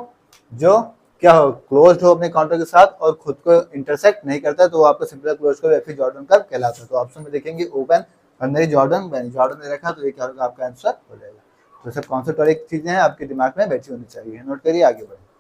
जो क्या हो, क्लोज्ड हो अपने काउंटर के साथ और खुद को इंटरसेक्ट नहीं करता, तो आपका सिंपल क्लोज कर्व या फिर जॉर्डन कर्व कहलाता है। तो ऑप्शन में देखेंगे ओपन और नहीं जॉर्डन, जॉर्डन ने रखा तो ये क्या होगा, आपका आंसर हो जाएगा। तो सब कॉन्सेप्ट और एक चीजें हैं आपके दिमाग में बैठी होनी चाहिए। नोट करिए, आगे बढ़े।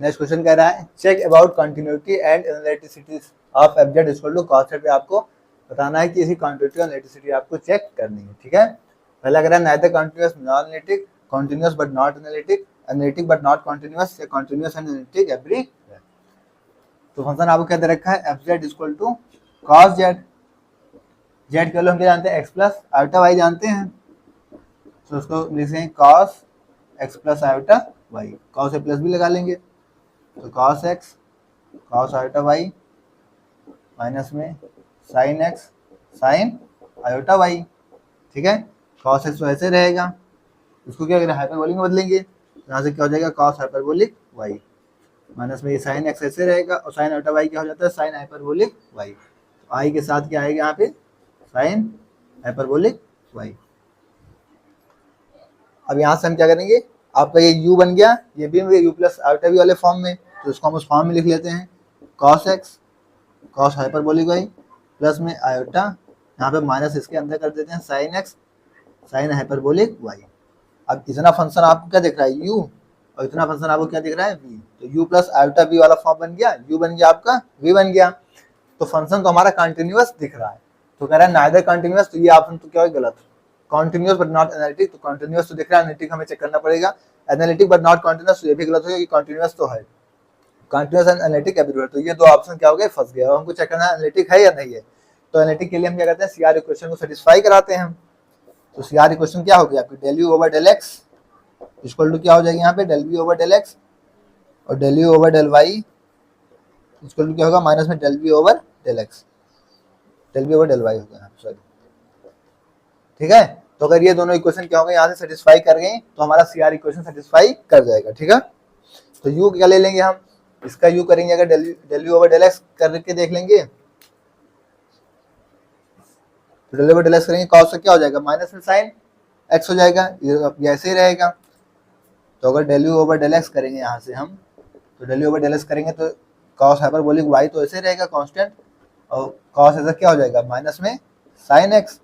नेक्स्ट क्वेश्चन कह रहा है check about continuity and analyticity of F Z equal to cos पे आपको बताना है कि इसकी कंटिन्यूटी और एनालिटिसिटी आपको चेक करनी है। ठीक है, पहला कह रहा है neither continuous non analytic, continuous but not analytic, analytic but not continuous, या कंटिन्यूअस एंड एनालिटिक एवरी। तो फंक्शन आपको क्या दे रखा है, F Z equal to cos Z, Z के हम क्या जानते हैं, एक्स प्लस आयोटा वाई जानते हैं, तो उसको लिखेंगे cos X plus iota Y, cos A plus B लगा लेंगे, तो cos x cos iota y minus में sin x sin iota y। ठीक है, cos x वैसे रहेगा, इसको क्या करें, हाइपरबोलिक में बदलेंगे, यहाँ से क्या हो जाएगा, cos हाइपरबोलिक y माइनस में ये sin x ऐसे रहेगा, और sin आयोटा y क्या हो जाता है, sin हाइपरबोलिक y। तो i के साथ क्या आएगा यहाँ पे, sin हाइपरबोलिक y। अब यहाँ से हम क्या करेंगे, आपका ये u बन गया, ये भी u प्लस आयोटा v वाले फॉर्म में, तो इसको हम उस फॉर्म में लिख लेते हैं, cos x cos hyperbolic y plus में आयोटा, यहाँ पे माइनस इसके अंदर कर देते हैं sin x sin hyperbolic y। अब इतना फंक्शन आपको क्या दिख रहा है, u, और इतना फंक्शन आपको क्या दिख रहा है, v। तो u प्लस आयोटा v वाला फॉर्म बन गया, u बन गया आपका v बन गया। तो फंक्शन तो हमारा कंटिन्यूअस दिख रहा है, तो कह रहा है नाइदर कंटिन्यूअस, तो ये ऑप्शन तो क्या है, गलत। कंटिन्यूअस बट नॉट एनालिटिक, तो कंटिन्यूअस तो दिख रहा है, एनालिटिक हमें चेक करना पड़ेगा। एनालिटिक बट नॉट कॉन्टिन्यूस, ये भी गलत हो गया कि कॉन्टिन्यूस तो है। कॉन्टिन्यूस एंड एनालिटिक एवरीवेयर, तो ये दो ऑप्शन क्या हो गए, फंस गया। हमको चेक करना है एनालिटिक है या नहीं है। तो एनालिटिक के लिए हम क्या करते हैं, सीआर इक्वेशन को सेटिस्फाई कराते हैं हम। तो सीआर इक्वेशन क्या हो गया आपकी, del you over del x equal to क्या हो जाएगी यहाँ पे, del we over del X, और del you over del Y equal to क्या होगा, माइनस में del we over del X, del we over del Y होगा, सॉरी। ठीक है, तो अगर ये दोनों इक्वेशन क्या होंगे यहाँ से सेटिस्फाई कर गए तो हमारा सीआर इक्वेशन सेटिस्फाई कर जाएगा। ठीक है, तो यू क्या ले लेंगे हम, इसका यू करेंगे अगर del you over del X करके देख लेंगे, तो डेल ओवर डेल एक्स करेंगे, कॉस से क्या हो जाएगा, माइनस में साइन एक्स हो जाएगा, ये ऐसे ही रहेगा। तो अगर del you over del X करेंगे यहाँ से हम, तो del you over del X करेंगे तो कॉस हाइपरबोलिक वाई तो ऐसे रहेगा कांस्टेंट, और कॉस ऐसा क्या हो जाएगा, माइनस में साइन एक्स।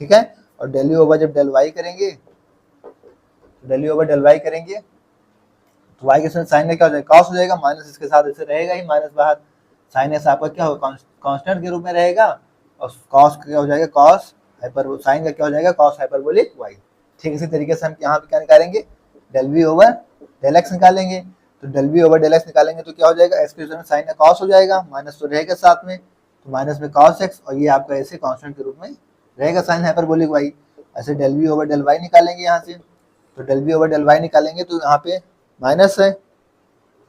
ठीक है, और डेल यू ओवर जब डेल वाई करेंगे, तो del you over del Y करेंगे तो वाई के साथ साइन में क्या हो जाएगा, कॉस हो जाएगा, माइनस इसके साथ ऐसे रहेगा ही, माइनस बाहर, साइन एक्स आपका क्या होगा, कांस्टेंट के रूप में रहेगा, और कॉस क्या हो जाएगा, कॉस हाइपर, साइन का क्या हो जाएगा, कॉस हाइपरबोलिक वाई। ठीक इसी तरीके से हम यहाँ पे क्या निकालेंगे, del we over del X निकालेंगे। तो del we over del X निकालेंगे तो क्या हो जाएगा, एक्स के में साइन का कॉस हो जाएगा, माइनस तो रहेगा साथ में, तो माइनस में कॉस एक्स, और ये आपका ऐसे कांस्टेंट के रूप में रहेगा साइन हाइपरबोलिक वाई। ऐसे del we over del Y निकालेंगे यहाँ से, तो del we over del Y निकालेंगे तो यहाँ पे माइनस है,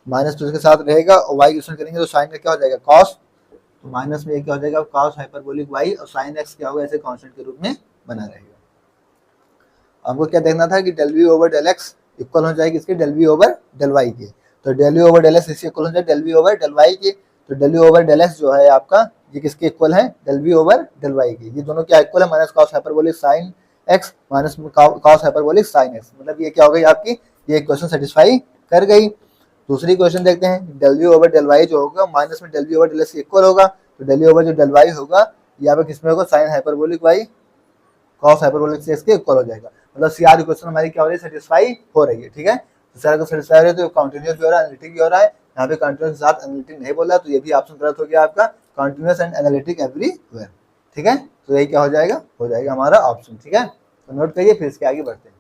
माइनस तो इसके साथ रहेगा, और वाई क्वेश्चन करेंगे तो साइन का क्या हो जाएगा, कॉस, तो माइनस में क्या हो जाएगा, कॉस हाइपरबोलिक वाई, और साइन एक्स क्या होगा, ऐसे कांस्टेंट के रूप में बना रहेगा। हमको क्या देखना था कि del we over del x equal हो जाएगी इसके del we over del Y के, तो del we over del X इसके इक्वल हो जाए del we over del Y के। तो del we over del X जो है आपका, ये किसके इक्वल है, del we over del Y के, ये दोनों क्या इक्वल है, minus cos hyperbolic sine X minus cos hyperbolic sine X, मतलब ये क्या हो गई आपकी, ये इक्वेशन सेटिस्फाई कर गई। दूसरी क्वेश्चन देखते हैं, del we over del y जो होगा माइनस में del we over del x equal होगा, तो डेल वी ओवर जो डेल वाई होगा यहाँ पे किसमें होगा, sine hyperbolic y cos hyperbolic x के इक्वल हो जाएगा। मतलब सीआर इक्वेशन हमारी क्या हो रही है, सेटिस्फाई हो रही है। ठीक है, तो सीआर को सेटिस्फाई हो रही है तो कंटिन्यूअस भी हो रहा है, एनालिटिक भी हो रहा है। यहाँ पे कंटिन्यूअस के साथ एनालिटिक नहीं बोला, तो ये भी ऑप्शन गलत हो गया आपका, कंटिन्यूअस एंड एनालिटिक एवरीवेयर। ठीक है, तो यही क्या हो जाएगा हमारा ऑप्शन। ठीक है, तो नोट करिए, फिर इसके आगे बढ़ते हैं।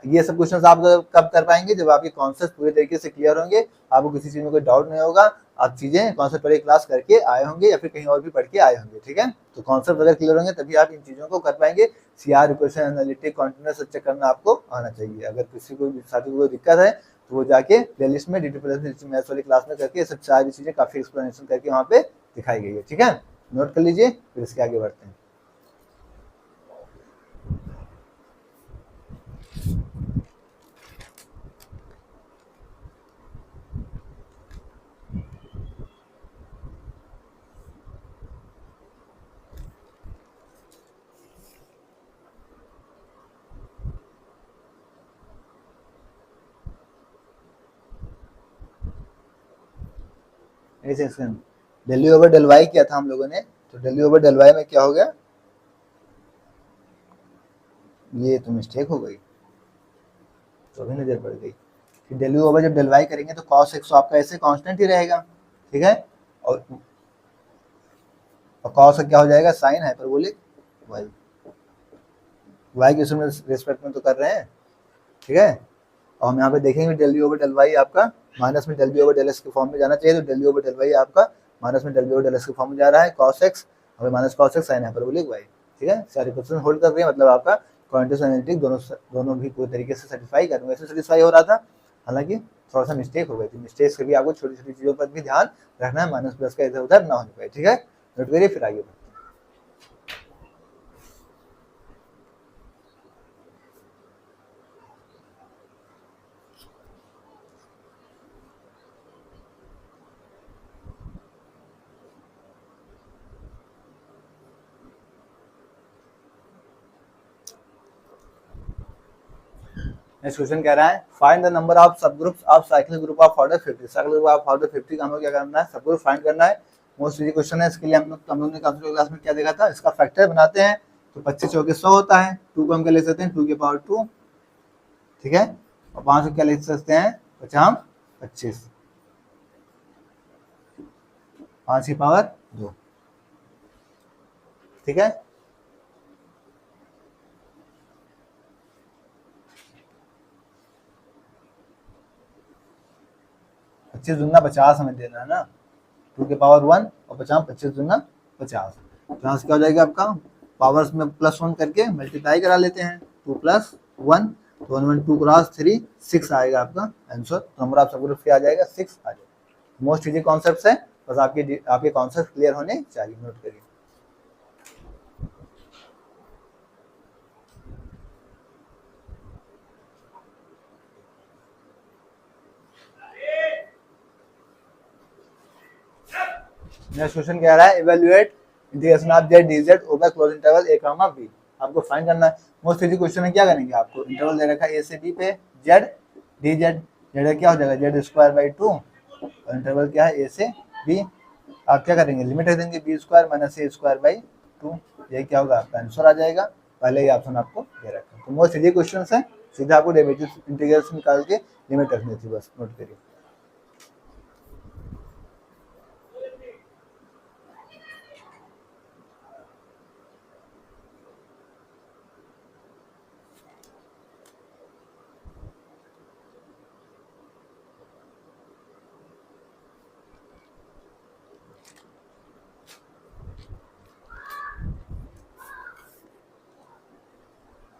ये सब क्वेश्चंस आप कब कर पाएंगे, जब आपके कॉन्सेप्ट पूरे तरीके से क्लियर होंगे, आपको किसी चीज में कोई डाउट नहीं होगा, आप चीजें कॉन्सेप्ट पढ़े क्लास करके आए होंगे या फिर कहीं और भी पढ़ के आए होंगे। ठीक है, तो कॉन्सेप्ट अगर क्लियर होंगे तभी आप इन चीजों को कर पाएंगे। CR equation analytic continuous check करना आपको आना चाहिए। अगर किसी को साथी को कोई दिक्कत है तो वो जाके प्लेलिस्ट में DT+ मैथ्स वाली क्लास में करके ये सब सारी चीजें काफी एक्सप्लेनेशन करके वहाँ पे दिखाई गई है। ठीक है, नोट कर लीजिए, फिर इसके आगे बढ़ते हैं। Del you over del y किया था हम लोगों ने, तो del you over del y में क्या हो गया, ये तो मिस्टेक हो गई, तो अभी नजर पड़ गई कि डेल यू ओवर जब डेल वाई करेंगे तो कॉस एक्स आपका ऐसे कांस्टेंट ही रहेगा। ठीक है, और कॉस का क्या हो जाएगा, साइन हाइपरबोलिक वाई, वाई के उसमें रेस्पेक्ट में तो कर रहे हैं। ठीक है, और हम यहाँ पे देखेंगे del you over del y आपका माइनस में del b over del x के फॉर्म में जाना चाहिए, तो del you over del y आपका माइनस में del b over del x के फॉर्म में जा रहा है, कॉस एक्स हमें minus cos x sine hyperbolic y. ठीक है, सारी क्वेश्चन होल्ड कर रही है, मतलब आपका क्वांटिटी एनालिटिक दोनों भी पूरी तरीके से सेटिस्फाई कर वैसे सेटिस्फाई हो रहा था, हालांकि थोड़ा सा मिस्टेक हो गई थी। मिस्टेक्स के भी आपको छोटी छोटी चीजों पर भी ध्यान रखना है, माइनस प्लस का इधर उधर ना होने पाए। ठीक है, नोट करिए, फिर आगे बढ़ते हैं। नेक्स्ट क्वेश्चन कह रहा है, फाइंड द नंबर ऑफ सब groups of cyclic group of order 50। Cyclic group of order 50 का हमें क्या करना है, सब ग्रुप फाइंड करना है। मोस्ट इजी क्वेश्चन है, इसके लिए हम लोग ने कंप्यूटर क्लास में क्या देखा था, इसका फैक्टर बनाते हैं तो 25 चौके 100 होता है, 2 को हम क्या लिख सकते हैं 2 की पावर 2। ठीक है, और 5 को क्या लिख सकते हैं 50 25, 5 की पावर 2। ठीक है, 25 दूना 50 हमें देना है ना, 2 के पावर 1 और 50, 25 दूना 50। तो यहाँ से क्या हो जाएगा आपका, पावर्स में +1 करके मल्टीप्लाई करा लेते हैं, 2 + 1, तो 1 1 2 क्रॉस 3 6 आएगा आपका आंसर। तो नंबर ऑफ सब ग्रुप क्या आ जाएगा, 6 आ जाएगा। मोस्ट इजी कॉन्सेप्ट है, बस आपके कॉन्सेप्ट क्लियर होने चाहिए, नोट करिए। नेक्स्ट क्वेश्चन कह रहा है evaluate integration of z dz over close interval a comma b। आपको फाइंड करना है। मोस्ट इजी क्वेश्चन है, क्या करेंगे, आपको इंटरवल दे रखा है a से b पे z dz, z क्या हो जाएगा z²/2 और इंटरवल क्या है a से b। आप क्या करेंगे, लिमिट रख देंगे b² - a²/2, ये क्या होगा आपका आंसर आ जाएगा। पहले ही ऑप्शन आपको दे रखा है। तो मोस्ट इजी क्वेश्चन है, सीधा आपको डेरिवेटिव इंटीग्रेशन निकाल के लिमिट रखनी थी, बस नोट करिए।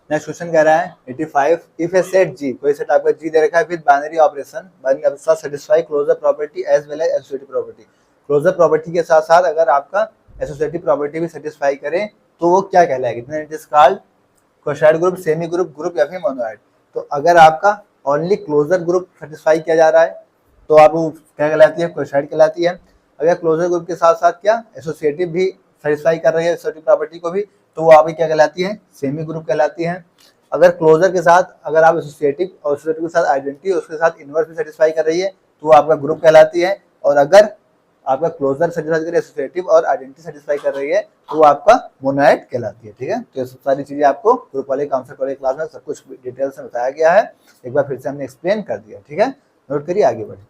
नेक्स्ट क्वेश्चन कह रहा है 85 इफ ए सेट जी, कोई सेट आपका जी दे रखा है विद बाइनरी ऑपरेशन बाइनरी साथ satisfy closure property as well as associative property. Closure property के साथ साथ अगर आपका एसोसिएटिव प्रॉपर्टी भी सेटिस्फाई करे तो वो क्या कहलाएगी, it is called coset group, semi group, group या फिर मोनोइड। तो अगर आपका ओनली क्लोजर ग्रुप सेटिस्फाई किया जा रहा है तो आप वो क्या कहलाती है, कोसाइड कहलाती है। अगर क्लोजर ग्रुप के साथ साथ क्या एसोसिएटिव भी सेटिस्फाई कर रही है एसोसिएटिव प्रॉपर्टी को भी, तो वो आपकी क्या कहलाती है, सेमी ग्रुप कहलाती है। अगर क्लोजर के साथ अगर आप एसोसिएटिव और एसोसिएटिव के साथ आइडेंटिटी उसके साथ इनवर्स भी सेटिस्फाई कर रही है तो वो आपका ग्रुप कहलाती है। और अगर आपका क्लोजर सेटिस्फाई कर एसोसिएटिव और आइडेंटिटी सेटिस्फाई कर रही है तो वो आपका मोनोइड कहलाती है। ठीक है, तो ये सब सारी चीजें आपको ग्रुप वाले कॉन्सेप्ट वाले क्लास में सब कुछ डिटेल से बताया गया है, एक बार फिर से हमने एक्सप्लेन कर दिया। ठीक है, नोट करिए, आगे बढ़े।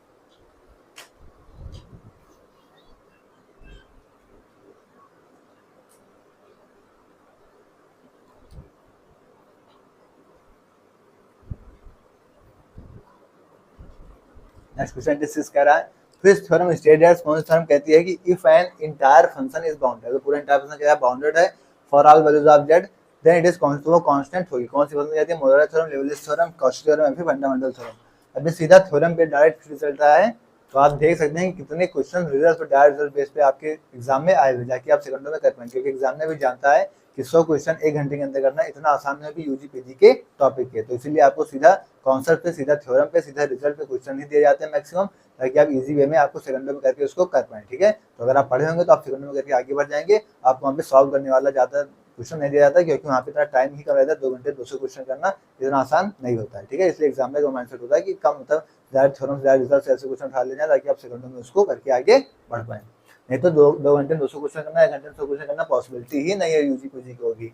नेक्स्ट क्वेश्चन डिस्कस कर रहा है फिर थ्योरम स्टेट दैट कौन सी थ्योरम कहती है कि if an entire function is bounded, अगर पूरा इंटायर फंक्शन क्या है, बाउंडेड है for all values of z, then it is constant, वो कांस्टेंट होगी। कौन सी फंक्शन कहती है, Morera theorem, Leibniz theorem, Cauchy theorem या फिर फंडामेंटल थ्योरम। अभी सीधा थ्योरम पे डायरेक्ट रिजल्ट आया है, तो आप देख सकते हैं कितने क्वेश्चन रिजल्ट पर डायरेक्ट रिजल्ट बेस पे आपके एग्जाम में आए हुए, जाके आप सेकंडों में कर पाएंगे, क्योंकि एग्जाम में भी जानता है कि 100 क्वेश्चन 1 घंटे के अंदर करना इतना आसान है भी यूजी पीजी के टॉपिक के। तो इसीलिए आपको सीधा कॉन्सेप्ट पे, सीधा थ्योरम पे, सीधा रिजल्ट पे क्वेश्चन ही दिए जाते हैं मैक्सिमम, ताकि आप इजी वे में आपको सेकंडों में करके उसको कर पाएं। ठीक है, तो अगर आप पढ़े होंगे तो आप सेकंडों में करके आगे बढ़ जाएंगे। आपको वहाँ पे सॉल्व करने वाला ज़्यादा क्वेश्चन नहीं दिया जाता, क्योंकि वहाँ पे इतना टाइम ही कम रहता है, 2 घंटे 200 क्वेश्चन करना इतना आसान नहीं होता है। ठीक है, इसलिए एग्जाम में माइंडसेट होता है कि कम मतलब डायरेक्ट थ्योरम से रिजल्ट से ऐसे क्वेश्चन उठा लेना, ताकि आप सेकंडों में उसको करके आगे बढ़ पाएं। नहीं तो 2 घंटे 200 क्वेश्चन करना, 1 घंटे 100 क्वेश्चन करना पॉसिबिलिटी ही नहीं है यूजी पीजी को भी।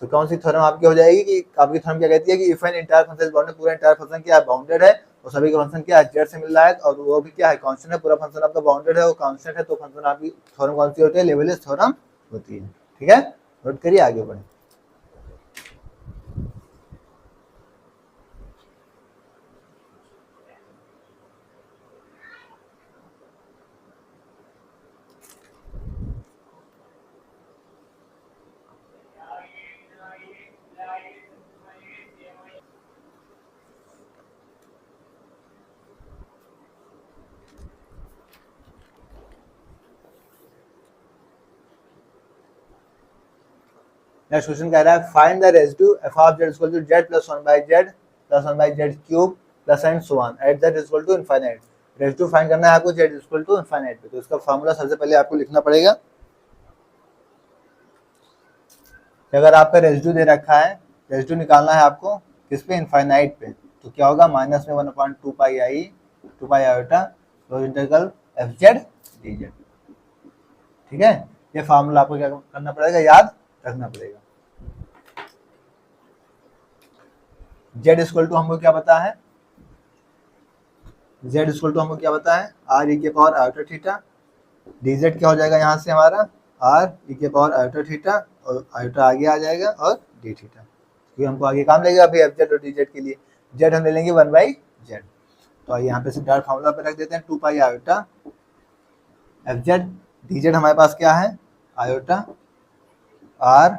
तो कौन सी थ्योरम आपकी हो जाएगी कि आपकी थ्योरम क्या कहती है कि if an entire function is bounded, पूरा इंटायर फंक्शन क्या है, बाउंडेड है और सभी का फंक्शन क्या है, z से मिल रहा है और वो भी क्या है, कांस्टेंट है, पूरा फंक्शन आपका बाउंडेड है और कांस्टेंट है, तो फंक्शन आपकी थ्योरम कौन सी होती है, लेबनिज थ्योरम होती है। ठीक है, नोट करिए, आगे बढ़े। नेक्स्ट क्वेश्चन कह रहा है find the residue f of z equal to z plus 1/z plus 1/z cube plus and so on at z equal to infinite. Residue find करना है आपको z इक्वल टू इनफाइनाइट पे, तो इसका फार्मूला सबसे पहले आपको लिखना पड़ेगा। अगर आपका रेसिड्यू दे रखा है, रेसिड्यू निकालना है आपको किस पे, इनफाइनाइट पे, तो क्या होगा, माइनस में 1/2 पाई आई 2 पाई आयोटा तो इंटीग्रल fz dz। ठीक है, ये फार्मूला आपको क्या करना पड़ेगा, याद रखना पड़ेगा। z इक्वल टू हमको क्या पता है, z इक्वल टू हमको क्या पता है, r e के पावर आयोटा थीटा, dz क्या हो जाएगा यहाँ से हमारा r e के पावर आयोटा थीटा और आयोटा आगे आ जाएगा और d थीटा, क्योंकि हमको आगे काम लगेगा अभी fz और dz के लिए। z हम ले लेंगे 1/z। तो यहाँ पे से डायरेक्ट फॉर्मूला पे रख देते हैं 2 पाई iota F Z D Z हमारे पास क्या है आयोटा आर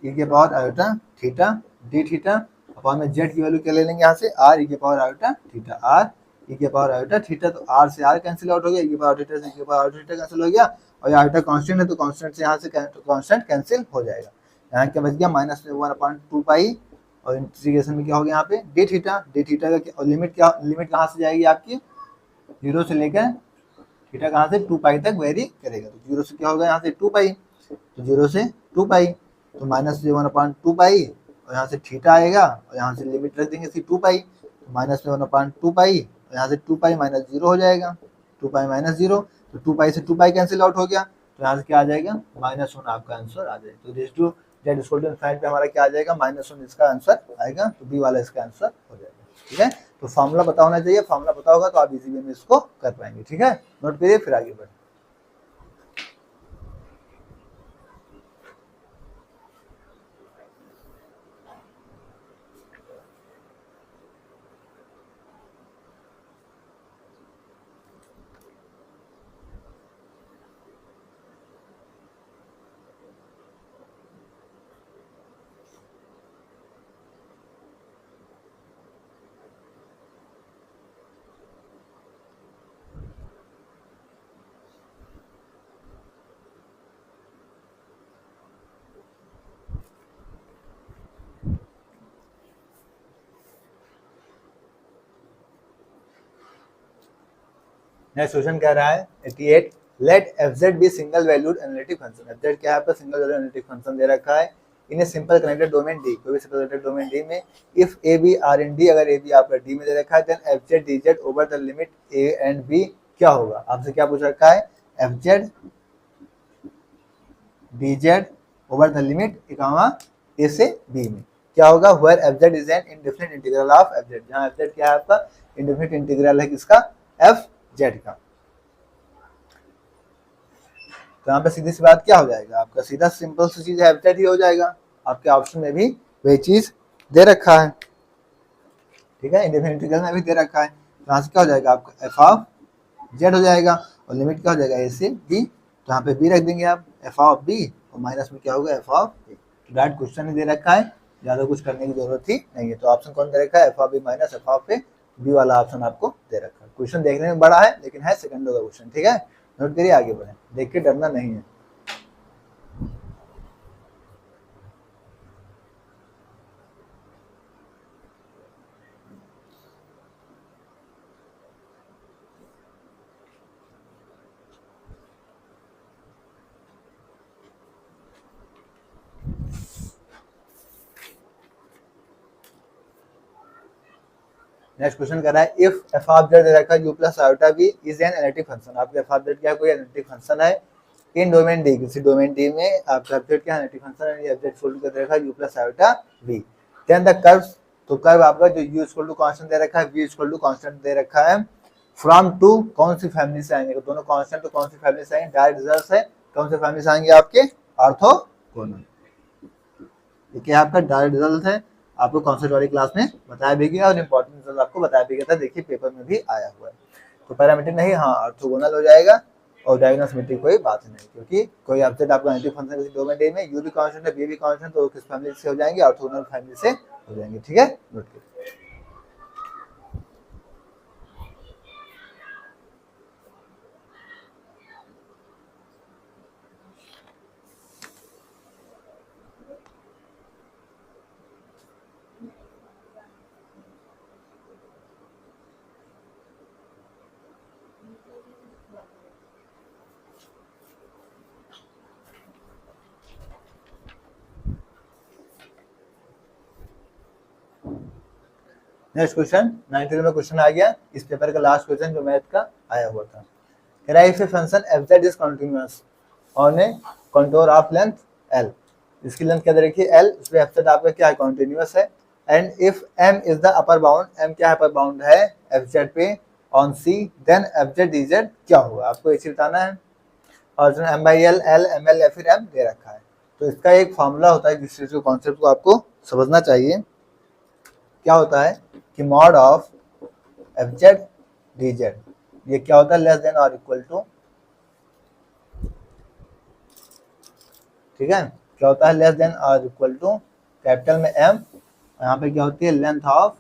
ई के power iota theta D theta upon में जेड की वैल्यू क्या ले लेंगे यहाँ से आर ई के power iota theta R E के पावर आयोटा थीटा तो आर से आर कैंसिल आउट हो गया ई के पावर थीटा से ई के पावर थीटा कैंसिल हो गया और ये आयोटा कांस्टेंट है तो कांस्टेंट से यहाँ से कांस्टेंट कैंसिल हो जाएगा। यहाँ क्या बच गया -1/2 पाई और इंटीग्रेशन में क्या हो गया यहाँ पे डी थीटा का लिमिट कहाँ से जाएगी आपकी 0 से लेकर थीटा कहाँ से 2 पाई तक वेरी करेगा तो 0 से क्या होगा यहाँ से 2 पाई तो 0 से 2 पाई तो -1/2 पाई और यहाँ से थीटा आएगा और यहाँ से लिमिट रख देंगे इसकी 2 पाई -1/2 पाई और यहाँ से 2 पाई -0 हो जाएगा 2 पाई -0 तो 2 पाई से 2 पाई कैंसिल आउट हो गया तो यहाँ से क्या आ जाएगा -1 आपका आंसर आ जाएगा तो res to z equal to infinite पे हमारा क्या आ जाएगा -1 इसका आंसर आएगा तो बी वाला इसका आंसर हो जाएगा। ठीक है तो फॉर्मूला पता होना चाहिए फॉर्मूला पता होगा तो आप इजी वे में इसको कर पाएंगे। ठीक है नोट करिए फिर आगे बढ़े। नेक्स्ट क्वेश्चन कह रहा है 88 let fz be single valued analytic function fz क्या है आपका सिंगल वैल्यूड एनालिटिक फंक्शन दे रखा है in a simple connected domain D कोई भी सिंपल कनेक्टेड डोमेन डी में if A B are in D अगर ए बी आपका डी में दे रखा है then fz dz over the limit a and b क्या होगा आपसे क्या पूछ रखा है fz dz over the limit a से b में क्या होगा where fz is an indefinite integral of fz जहां fz क्या है आपका इंडेफिनिट इंटीग्रल है किसका fz का तो यहाँ पे सीधी सी बात क्या हो जाएगा आपका सीधा सिंपल सी चीज fz ही हो जाएगा आपके ऑप्शन में भी वही चीज दे रखा है। ठीक है इंडेफिनिट इंटीग्रल में भी दे रखा है तो यहाँ से क्या हो जाएगा आपका f ऑफ z हो जाएगा और लिमिट क्या हो जाएगा a से b तो यहाँ पे b रख देंगे आप f ऑफ b और माइनस में क्या होगा f ऑफ a तो डायरेक्ट क्वेश्चन ही दे रखा है ज्यादा कुछ करने की जरूरत ही नहीं है तो ऑप्शन कौन दे रखा है f of b minus f of a b वाला ऑप्शन आपको दे रखा है। क्वेश्चन देखने में बड़ा है लेकिन है सेकंडों का क्वेश्चन। ठीक है नोट करिए आगे बढ़े देख के डरना नहीं है। नेक्स्ट क्वेश्चन कर रहा है इफ एफ ऑफ जेड दे रखा है u plus iota b is an analytic function आपके एफ ऑफ जेड क्या कोई एनालिटिक फंक्शन है इन डोमेन डी किसी डोमेन डी में आपका एफ जेड क्या एनालिटिक फंक्शन है एफ जेड इक्वल टू दे रखा है u plus iota b then the curves तो कर्व आपका जो यू इक्वल टू कांस्टेंट दे रखा है वी इक्वल टू कांस्टेंट दे रखा है फ्रॉम टू कौन सी फैमिली से आएंगे तो दोनों कांस्टेंट तो कौन सी फैमिली से आएंगे डायरेक्ट रिजल्ट्स है कौन से फैमिली से आएंगे आपके ऑर्थोगोनल ये क्या आपका डायरेक्ट रिजल्ट है आपको कॉन्सेप्ट वाली क्लास में बताया भी गया और इंपॉर्टेंट रिजल्ट आपको बताया भी गया था देखिए पेपर में भी आया हुआ है तो पैरामीट्रिक नहीं हाँ ऑर्थोगोनल हो जाएगा और डायगोनल सिमेट्रिक कोई बात नहीं क्योंकि कोई ऑब्जेक्ट आपका एनालिटिक फंक्शन किसी डोमेन डी में यू भी कांस्टेंट है बी भी कांस्टेंट तो किस फैमिली से हो जाएंगे ऑर्थोगोनल फैमिली से हो जाएंगे। ठीक है नोट कीजिए। नेक्स्ट क्वेश्चन 19 में क्वेश्चन आ गया इस पेपर का लास्ट क्वेश्चन जो मैथ का आया हुआ था कह रहा है if a function fz is continuous on A contour of length l इसकी लेंथ क्या दे रखी है l उसमें fz आपका क्या है कंटीन्यूअस है and if m is the upper bound m क्या अपर बाउंड है fz पे on c then fz dz क्या होगा आपको ये बताना है और जो m/l l ml या फिर m दे रखा है तो इसका एक फार्मूला होता है जिस चीज को कॉन्सेप्ट को आपको समझना चाहिए क्या होता है कि मॉड ऑफ fz dz। ये क्या होता है, लेस देन और इक्वल टू, ठीक है, क्या होता है, लेस देन और इक्वल टू कैपिटल में m, यहाँ पे क्या होती है, लेंथ ऑफ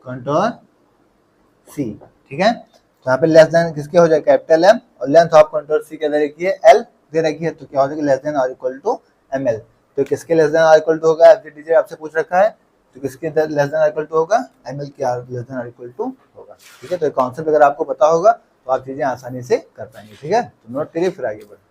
कंटूर सी, ठीक है। तो यहाँ पे लेस देन किसके हो जाए, कैपिटल M, और लेंथ ऑफ कंटूर सी के दे रखी है L दे रखी है, तो क्या हो जाएगा, लेस देन और इक्वल टू ml। तो किसके लेस देन और इक्वल टू होगा, FDJ आपसे पूछ रखा है, तो किसके लेस देन और इक्वल टू होगा, ml के लेस देन और इक्वल टू होगा, ठीक है। तो कॉन्सेप्ट अगर आपको पता होगा तो आप चीजें आसानी से कर पाएंगे, ठीक है। तो नोट करिए फिर आगे बढ़े।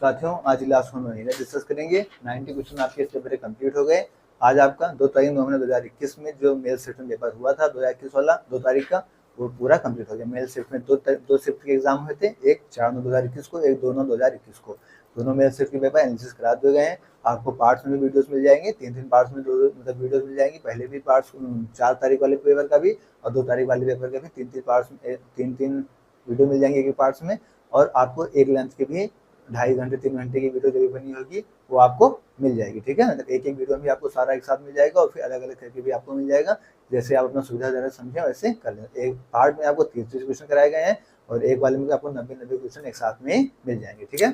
साथियों आज लास्ट में महीने डिस्कस करेंगे, 90 क्वेश्चन आपके इससे पहले कंप्लीट हो गए। आज आपका 2 तारीख 9 महीने 2021 में जो मेल शिफ्ट में पेपर हुआ था 2021 वाला 2 तारीख का, वो पूरा कंप्लीट हो गया। मेल शिफ्ट में दो शिफ्ट के एग्जाम हुए थे, एक 4/9/2021 को, एक 2/9/2021 को। दोनों मेल शिफ्ट के पेपर एनालिसिस करा दिए गए हैं। आपको पार्ट्स में भी वीडियोस मिल जाएंगे, 3 पार्ट्स में मतलब वीडियोस मिल जाएंगी। पहले भी पार्ट्स 4 तारीख वाले पेपर का भी और 2 तारीख वाले पेपर का भी 3 पार्ट्स में 3 वीडियो मिल जाएंगे एक पार्ट्स में। और आपको एक लेंथ के भी 2.5 घंटे 3 घंटे की वीडियो जो भी बनी होगी वो आपको मिल जाएगी, ठीक है। मतलब एक वीडियो में आपको सारा एक साथ मिल जाएगा और फिर अलग अलग करके भी आपको मिल जाएगा, जैसे आप अपना सुविधाजनक समझें वैसे कर लें। एक पार्ट में आपको 30 क्वेश्चन कराए गए हैं और एक वाले में आपको 90 क्वेश्चन एक साथ में मिल जाएंगे, ठीक है।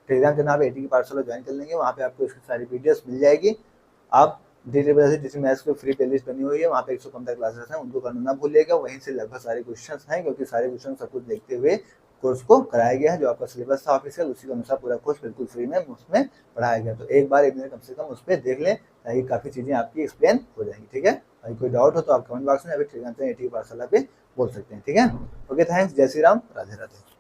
टेलीग्राम चैनल आप AT की पाठशाला ज्वाइन कर लेंगे, वहाँ पे आपको इसकी सारी वीडियोस मिल जाएगी। आप जिसमें मैथ्स की फ्री प्लेलिस्ट बनी हुई है, वहाँ पे 115 क्लासेस हैं, उनको करना ना भूलिएगा। वहीं से लगभग सारे क्वेश्चंस हैं, क्योंकि सारे क्वेश्चन सब कुछ देखते हुए कोर्स को कराया गया है। जो आपका सिलेबस था ऑफिशियल, उसी के अनुसार पूरा कोर्स बिल्कुल फ्री में उसमें पढ़ाया गया। तो एक बार एक दिन कम से कम उस पर देख लें, ताकि काफ़ी चीज़ें आपकी एक्सप्लेन हो जाएंगी, ठीक है। अगर कोई डाउट हो तो आप कमेंट बॉक्स में अभी टेलीग्राम चैनल AT की पाठशाला पे बोल सकते हैं, ठीक है। ओके, थैंक्स, जय श्री राम, राधे राधे।